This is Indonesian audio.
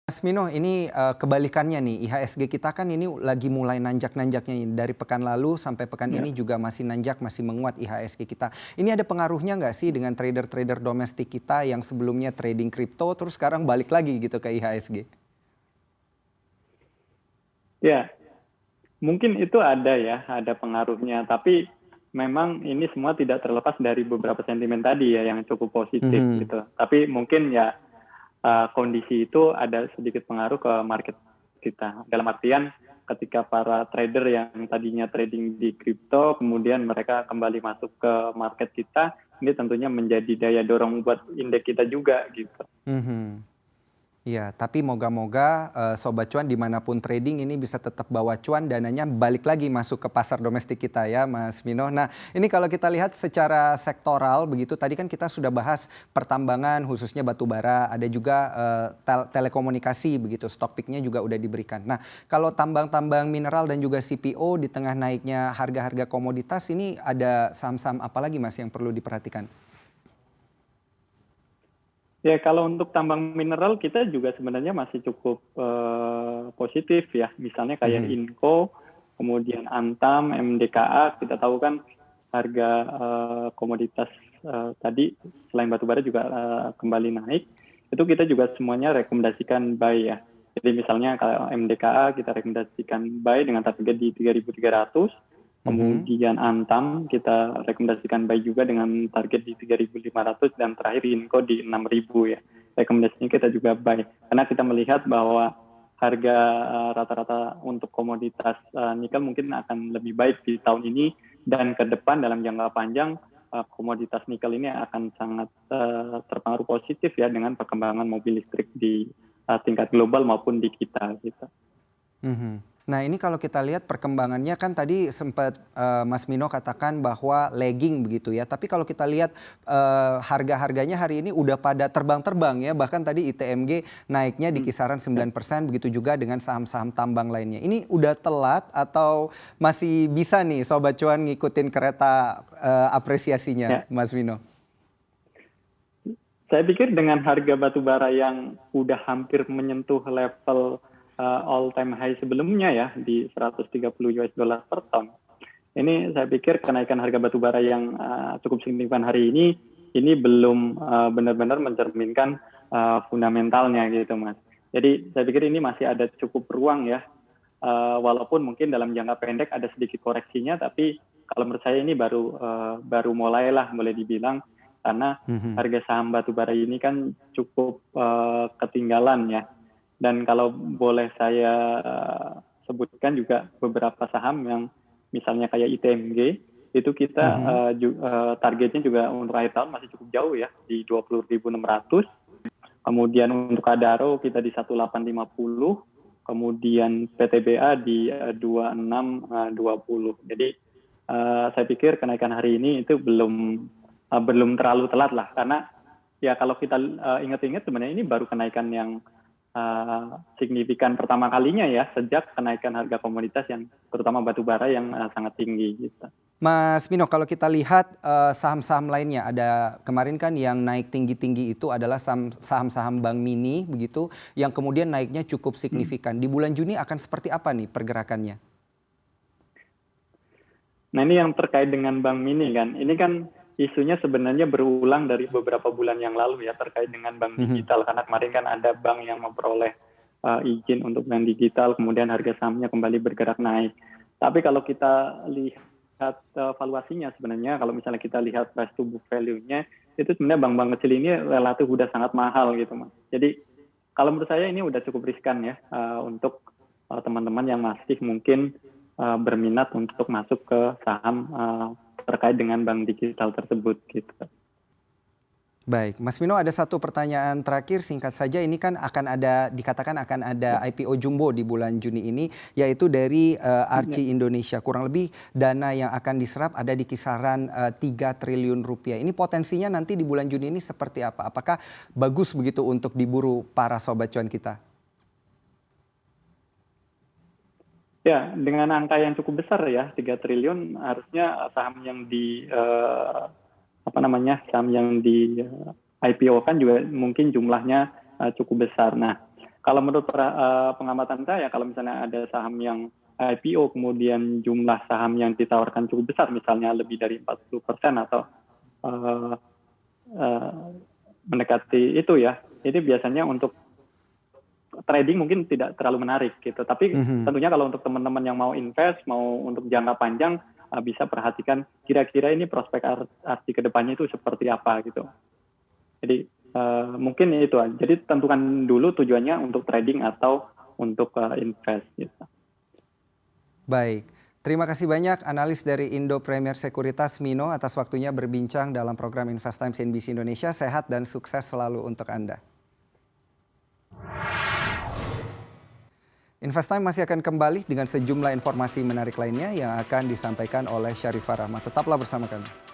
Mas Mino, ini kebalikannya nih, IHSG kita kan ini lagi mulai nanjak-nanjaknya ini. Dari pekan lalu sampai pekan Ya. ini juga masih nanjak, masih menguat IHSG kita. Ini ada pengaruhnya nggak sih dengan trader-trader domestik kita yang sebelumnya trading kripto, terus sekarang balik lagi gitu ke IHSG? Ya, mungkin itu ada ya, ada pengaruhnya. Tapi memang ini semua tidak terlepas dari beberapa sentimen tadi ya yang cukup positif Mhm. gitu. Tapi mungkin ya kondisi itu ada sedikit pengaruh ke market kita. Dalam artian ketika para trader yang tadinya trading di kripto, kemudian mereka kembali masuk ke market kita, ini tentunya menjadi daya dorong buat indeks kita juga gitu. Mhm. Iya, tapi moga-moga Sobat Cuan dimanapun trading ini bisa tetap bawa cuan, dananya balik lagi masuk ke pasar domestik kita ya Mas Mino. Nah ini kalau kita lihat secara sektoral begitu, tadi kan kita sudah bahas pertambangan khususnya batu bara, ada juga telekomunikasi begitu, stock picknya juga udah diberikan. Nah kalau tambang-tambang mineral dan juga CPO di tengah naiknya harga-harga komoditas ini ada saham-saham apa lagi Mas yang perlu diperhatikan? Ya, kalau untuk tambang mineral kita juga sebenarnya masih cukup positif ya. Misalnya kayak Mhm. Inco, kemudian Antam, MDKA, kita tahu kan harga komoditas tadi selain batubara juga kembali naik. Itu kita juga semuanya rekomendasikan buy ya. Jadi misalnya kalau MDKA kita rekomendasikan buy dengan target di 3.300. Mhm. Kemudian Antam kita rekomendasikan buy juga dengan target di 3.500 dan terakhir Inco di 6.000 ya. Rekomendasinya kita juga buy karena kita melihat bahwa harga rata-rata untuk komoditas nikel mungkin akan lebih baik di tahun ini dan ke depan dalam jangka panjang komoditas nikel ini akan sangat terpengaruh positif ya dengan perkembangan mobil listrik di tingkat global maupun di kita gitu. Mhm. Nah ini kalau kita lihat perkembangannya kan tadi sempat Mas Mino katakan bahwa lagging begitu ya. Tapi kalau kita lihat harga-harganya hari ini udah pada terbang-terbang ya. Bahkan tadi ITMG naiknya di kisaran Ya. 9%, begitu juga dengan saham-saham tambang lainnya. Ini udah telat atau masih bisa nih Sobat Cuan ngikutin kereta apresiasinya Ya. Mas Mino? Saya pikir dengan harga batu bara yang udah hampir menyentuh level all time high sebelumnya ya di 130 US dollar per ton. Ini saya pikir kenaikan harga batu bara yang cukup signifikan hari ini belum benar-benar mencerminkan fundamentalnya gitu Mas. Jadi saya pikir ini masih ada cukup ruang ya. Walaupun mungkin dalam jangka pendek ada sedikit koreksinya, tapi kalau menurut saya ini baru mulailah boleh dibilang karena Mhm. harga saham batubara ini kan cukup ketinggalan ya. Dan kalau boleh saya sebutkan juga beberapa saham yang misalnya kayak ITMG itu kita Mhm. targetnya juga untuk akhir tahun masih cukup jauh ya di 20.600. Kemudian untuk Adaro kita di 1850, kemudian PTBA di 2620. Jadi saya pikir kenaikan hari ini itu belum terlalu telat lah karena ya kalau kita ingat-ingat sebenarnya ini baru kenaikan yang signifikan pertama kalinya ya sejak kenaikan harga komoditas yang terutama batu bara yang sangat tinggi gitu. Mas Mino, kalau kita lihat saham-saham lainnya, ada kemarin kan yang naik tinggi-tinggi itu adalah saham-saham Bank Mini begitu, yang kemudian naiknya cukup Hmm. signifikan. Di bulan Juni akan seperti apa nih pergerakannya? Nah ini yang terkait dengan Bank Mini kan, ini kan isunya sebenarnya berulang dari beberapa bulan yang lalu ya terkait dengan bank Mhm. digital karena kemarin kan ada bank yang memperoleh izin untuk bank digital kemudian harga sahamnya kembali bergerak naik. Tapi kalau kita lihat valuasinya sebenarnya kalau misalnya kita lihat price to book value-nya itu sebenarnya bank-bank kecil ini relatif udah sangat mahal gitu Mas. Jadi kalau menurut saya ini udah cukup riskan ya untuk teman-teman yang masih mungkin berminat untuk masuk ke saham terkait dengan bank digital tersebut gitu. Baik, Mas Mino, ada satu pertanyaan terakhir singkat saja. Ini kan akan ada, dikatakan akan ada Ya. IPO Jumbo di bulan Juni ini, yaitu dari Ya. Archie Indonesia. Kurang lebih dana yang akan diserap ada di kisaran 3 triliun rupiah. Ini potensinya nanti di bulan Juni ini seperti apa? Apakah bagus begitu untuk diburu para sobat cuan kita? Ya, dengan angka yang cukup besar ya, 3 triliun harusnya saham yang di saham yang di IPO kan juga mungkin jumlahnya cukup besar. Nah, Kalau menurut pengamatan saya, kalau misalnya ada saham yang IPO, kemudian jumlah saham yang ditawarkan cukup besar, misalnya lebih dari 40% atau uh, uh, mendekati itu ya, ini biasanya untuk trading mungkin tidak terlalu menarik gitu. Tapi tentunya kalau untuk teman-teman yang mau invest, mau untuk jangka panjang, bisa perhatikan kira-kira ini prospek arti kedepannya itu seperti apa gitu. Jadi mungkin itu aja. Jadi tentukan dulu tujuannya untuk trading atau untuk invest gitu. Baik, terima kasih banyak analis dari Indo Premier Sekuritas Mino atas waktunya berbincang dalam program Invest Time CNBC Indonesia. Sehat dan sukses selalu untuk Anda. Invest Time masih akan kembali dengan sejumlah informasi menarik lainnya yang akan disampaikan oleh Syarifah Rahma. Tetaplah bersama kami.